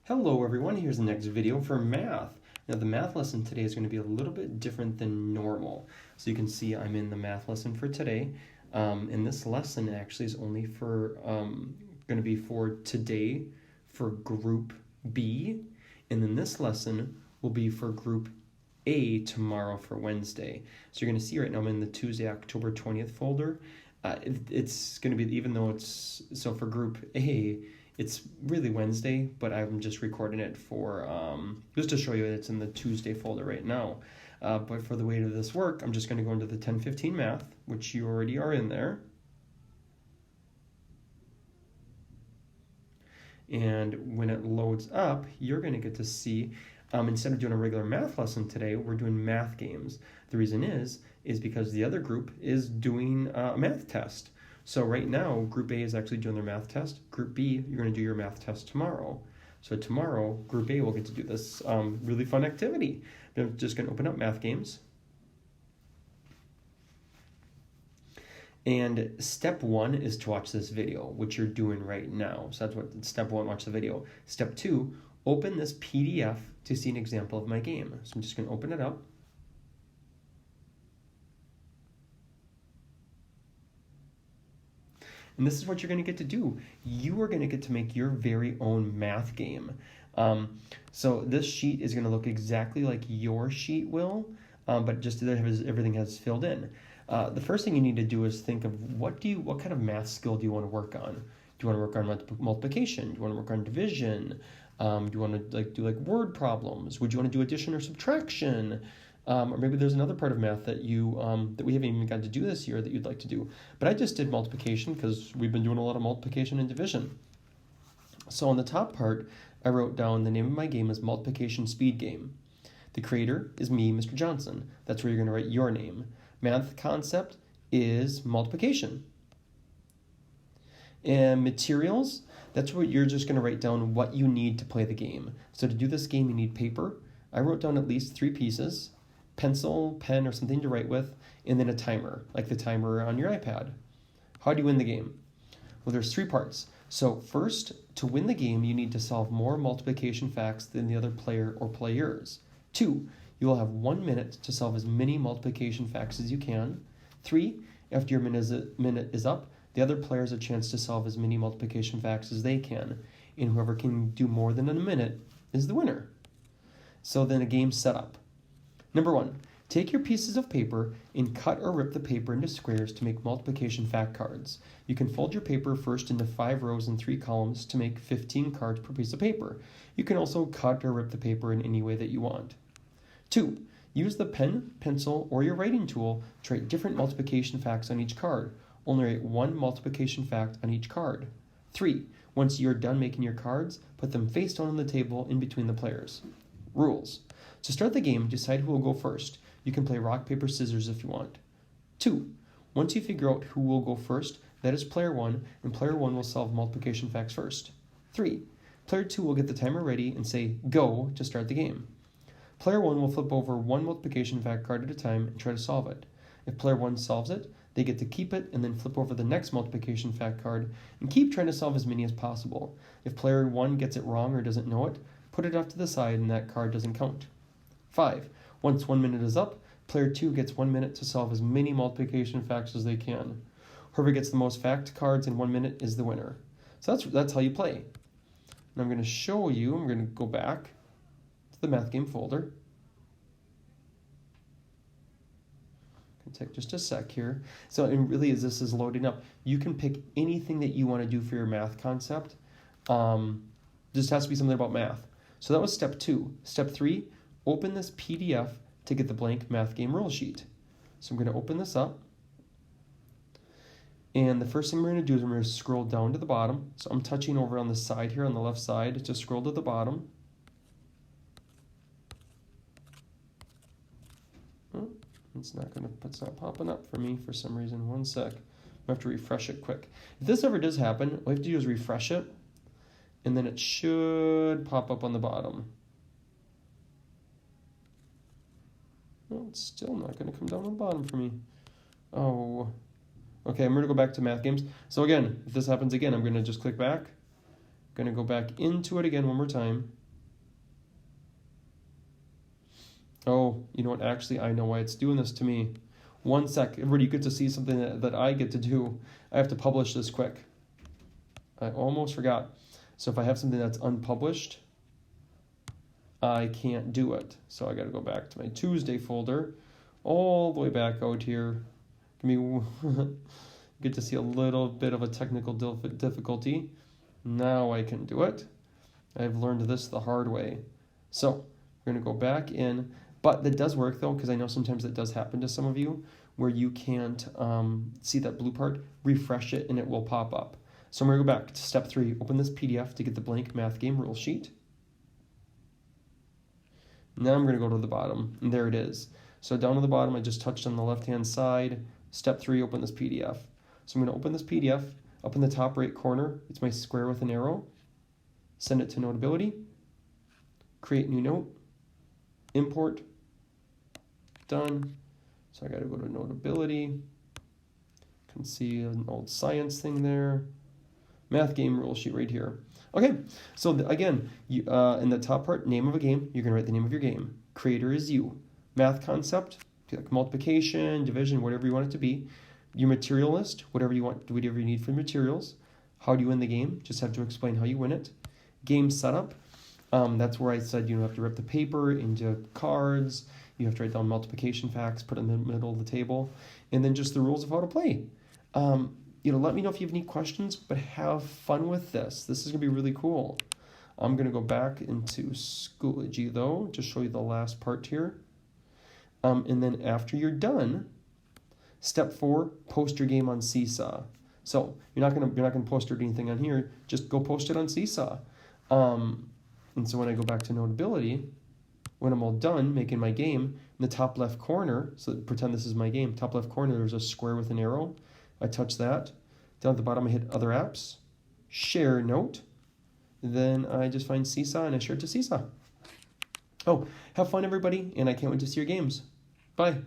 Hello everyone, here's the next video for math. Now the math lesson today is going to be a little bit different than normal. So you can see I'm in the math lesson for today. And this lesson actually is only for, going to be for today for group B. And then this lesson will be for group A tomorrow for Wednesday. So you're going to see right now I'm in the Tuesday, October 20th folder. It's going to be, even though it's, so for group A, it's really Wednesday, but I'm just recording it for, just to show you that it's in the Tuesday folder right now. But for the way of this work, I'm just going to go into the 1015 math, which you already are in there. And when it loads up, you're going to get to see, instead of doing a regular math lesson today, we're doing math games. The reason is because the other group is doing a math test. So right now, Group A is actually doing their math test. Group B, you're going to do your math test tomorrow. So tomorrow, Group A will get to do this really fun activity. I'm just going to open up math games. And step one is to watch this video, which you're doing right now. So that's what step one, watch the video. Step two, open this PDF to see an example of my game. So I'm just going to open it up. And this is what you're going to get to do. You are going to get to make your very own math game. So this sheet is going to look exactly like your sheet will, but just everything has filled in. The first thing you need to do is think of what kind of math skill do you want to work on? Do you want to work on multiplication? Do you want to work on division? Do you want to do word problems? Would you want to do addition or subtraction? Or maybe there's another part of math that that we haven't even got to do this year that you'd like to do. But I just did multiplication because we've been doing a lot of multiplication and division. So on the top part, I wrote down the name of my game is Multiplication Speed Game. The creator is me, Mr. Johnson. That's where you're going to write your name. Math concept is multiplication. And materials, that's where you're just going to write down what you need to play the game. So to do this game, you need paper. I wrote down at least 3 pieces. Pencil, pen, or something to write with, and then a timer, like the timer on your iPad. How do you win the game? Well, there's 3 parts. So first, to win the game, you need to solve more multiplication facts than the other player or players. 2, you will have 1 minute to solve as many multiplication facts as you can. 3, after your minute is up, the other player has a chance to solve as many multiplication facts as they can, and whoever can do more than a minute is the winner. So then a game's set up. Number 1, take your pieces of paper and cut or rip the paper into squares to make multiplication fact cards. You can fold your paper first into 5 rows and 3 columns to make 15 cards per piece of paper. You can also cut or rip the paper in any way that you want. 2, use the pen, pencil, or your writing tool to write different multiplication facts on each card. Only write 1 multiplication fact on each card. 3, once you're done making your cards, put them face down on the table in between the players. Rules. To start the game, decide who will go first. You can play rock, paper, scissors if you want. 2, once you figure out who will go first, that is player 1, and player 1 will solve multiplication facts first. 3, player 2 will get the timer ready and say go to start the game. Player 1 will flip over 1 multiplication fact card at a time and try to solve it. If player 1 solves it, they get to keep it and then flip over the next multiplication fact card and keep trying to solve as many as possible. If player 1 gets it wrong or doesn't know it, put it off to the side and that card doesn't count. 5, once 1 minute is up, player 2 gets 1 minute to solve as many multiplication facts as they can. Whoever gets the most fact cards in 1 minute is the winner. So that's how you play. And I'm going to show you, I'm going to go back to the math game folder. It'll take just a sec here. So and really as this is loading up, you can pick anything that you want to do for your math concept. Just has to be something about math. So that was step 2. Step 3, open this PDF to get the blank math game rule sheet. So I'm going to open this up. And the first thing we're going to do is we're going to scroll down to the bottom. So I'm touching over on the side here on the left side to scroll to the bottom. Oh, it's not popping up for me for some reason. 1 sec. I have to refresh it quick. If this ever does happen, all you have to do is refresh it. And then it should pop up on the bottom. Well, it's still not going to come down on the bottom for me. Oh. Okay, I'm going to go back to math games. So again, if this happens again, I'm going to just click back. I'm going to go back into it again one more time. Oh, you know what? Actually, I know why it's doing this to me. 1 sec. Everybody, you get to see something that I get to do. I have to publish this quick. I almost forgot. So if I have something that's unpublished, I can't do it. So I got to go back to my Tuesday folder, all the way back out here. Give me get to see a little bit of a technical difficulty. Now I can do it. I've learned this the hard way. So we're going to go back in. But that does work though, because I know sometimes it does happen to some of you where you can't see that blue part. Refresh it and it will pop up. So I'm going to go back to step 3. Open this PDF to get the blank math game rule sheet. Now I'm going to go to the bottom, and there it is. So down to the bottom, I just touched on the left-hand side. Step 3, open this PDF. So I'm going to open this PDF. Up in the top right corner, it's my square with an arrow. Send it to Notability. Create new note. Import. Done. So I got to go to Notability. You can see an old science thing there. Math game rule sheet right here. Okay, so again, you, in the top part, name of a game, you're going to write the name of your game. Creator is you. Math concept, like multiplication, division, whatever you want it to be. Your material list, whatever you want, whatever you need for materials. How do you win the game? Just have to explain how you win it. Game setup, that's where I said you have to rip the paper into cards. You have to write down multiplication facts, put it in the middle of the table. And then just the rules of how to play. Let me know if you have any questions, but have fun with this. This is going to be really cool. I'm going to go back into Schoology, though, to show you the last part here. And then after you're done, step 4, post your game on Seesaw. So you're not going to post anything on here. Just go post it on Seesaw. And so when I go back to Notability, when I'm all done making my game, in the top left corner, so pretend this is my game, top left corner, there's a square with an arrow. I touch that. Down at the bottom, I hit Other Apps, Share Note. Then I just find Seesaw and I share it to Seesaw. Oh, have fun, everybody, and I can't wait to see your games. Bye.